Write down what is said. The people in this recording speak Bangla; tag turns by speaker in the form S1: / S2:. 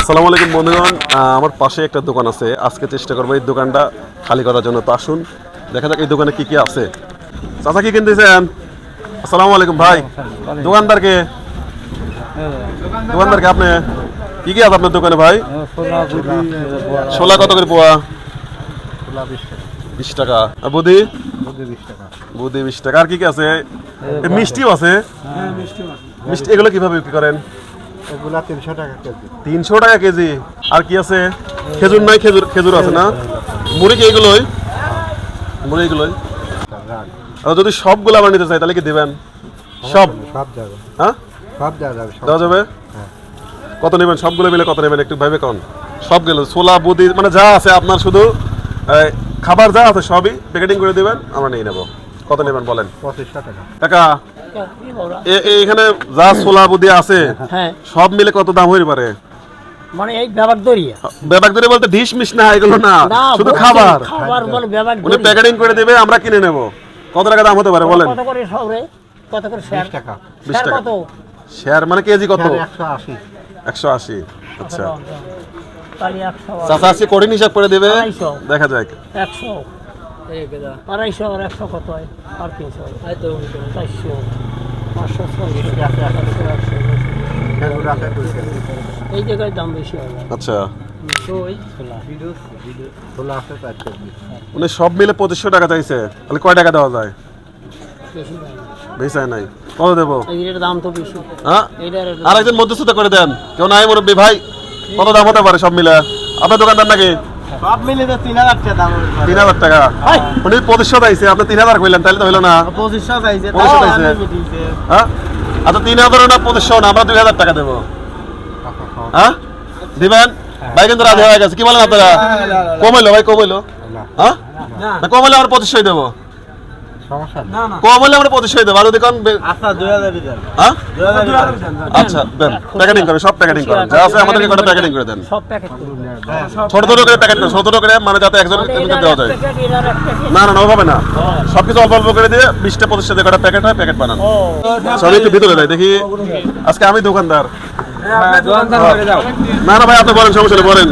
S1: আসসালামু আলাইকুম বন্ধুগণ, আমার পাশে একটা দোকান আছে। আজকে চেষ্টা করবো এই দোকানটা খালি করার জন্য। তো আসুন দেখা যাক এই দোকানে কি কি আছে। চাচা কি কিনতেছেন? আসসালামু আলাইকুম ভাই। দোকানদারকে দোকানদারকে আপনি কি কি আছে আপনার দোকানে ভাই? ছোলা কত করে পোয়া? 20 টাকা। আর বুদি? বুদি 20 টাকা। আর কি কি আছে? মিষ্টিও আছে। মিষ্টি এগুলো কিভাবে বিক্রি করেন? 300 টাকা কেজি। আর কি আছে? খেজুর নাই? খেজুর আছে না? মুড়ি কি এগুলোই? মুড়ি এগুলোই। আর যদি সবগুলো আবার নিতে চাই তাহলে কি দিবেন? সব হ্যাঁ দেওয়া যাবে। কত নেবেন? সবগুলো মিলে কত নেবেন একটু ভাবে কোন? সবগুলো ছোলা বুদি মানে যা আছে আপনার, শুধু খাবার যা আছে সবই প্যাকেটিং করে দিবেন, আমরা নিয়ে নেব। কত নেবেন বলেন? 25 টাকা। এখানে যা ছোলা বুদি আছে সব মিলে কত দাম হইতে পারে?
S2: মানে এই ব্যাপাক
S1: দড়ি বলতে ডিশ মিশ না, এগুলো না, শুধু খাবার
S2: বলে ব্যাপাক
S1: উনি প্যাকেটিং করে দিবে, আমরা কিনে নেব। কত টাকা দাম হতে পারে বলেন?
S2: কত করে সবরে? কত করে শেয়ার?
S1: 20 টাকা।
S2: কত
S1: শেয়ার মানে কেজি কত?
S2: 180।
S1: 180। আচ্ছা
S2: তাহলে 100
S1: চাচা আজকে কোডিং হিসাব করে দিবে, দেখা যাক।
S2: 100 250 আর 100 কত হয়? আর 300 এই তো 400 500 600 এই জায়গায় দাম বেশি হয়।
S1: আচ্ছা
S2: ছোলা
S1: উনি সব মিলে 2500 টাকা চাইছে, তাহলে কয় টাকা দেওয়া যায়?
S2: বেশি হয় না।
S1: বেশি হয় নাই, কত দেবো?
S2: এর দাম তো বেশি।
S1: হ্যাঁ
S2: এটার
S1: আর একজন মধ্যস্থতা করে দেন, কেউ নাই মুরব্বী ভাই। কত দাম হতে পারে সব মিলে? আপনার দোকানদার নাকি?
S2: সব মিলে তো 3000 টাকা দাম হবে।
S1: 3000 টাকা। উনি 2500 চাইছে, আপনি 3000 কইলেন, তাহলে তো হলো না।
S2: 2500 চাইছে।
S1: 2500 চাইছে। হ্যাঁ আচ্ছা 3000 না 2500 না, আমরা 2000 টাকা দেবো। হ্যাঁ দিবেন ভাই, কিন্তু রাজি হয়ে গেছে। কি বলেন আপনারা? কমাইলো ভাই, কমাইলো। হ্যাঁ না কমাইলে আমরা 2500 দেবো। কমাইলে আমরা 2500 দেবো। আর যদি কোন
S2: আচ্ছা 2000 দেন।
S1: হ্যাঁ আচ্ছা দেন, প্যাকেটিং করে সব প্যাকেটিং করেন, যা আছে আমাদেরকে কটা প্যাকেটিং করে দেন।
S2: সব প্যাকেট
S1: ছোট ছোট করে প্যাকেট করে, ছোট ছোট করে, মানে যাতে একজন দেওয়া যায়। না না হবে না, সবকিছু অল্প অল্প করে দিয়ে 20টা 25টা দিয়ে কটা প্যাকেট হয়, প্যাকেট বানান। সবই একটু ভিতরে দেয় দেখি। আজকে আমি দোকানদার। না না ভাই আপনি বলেন, সমস্যা নেই বলেন।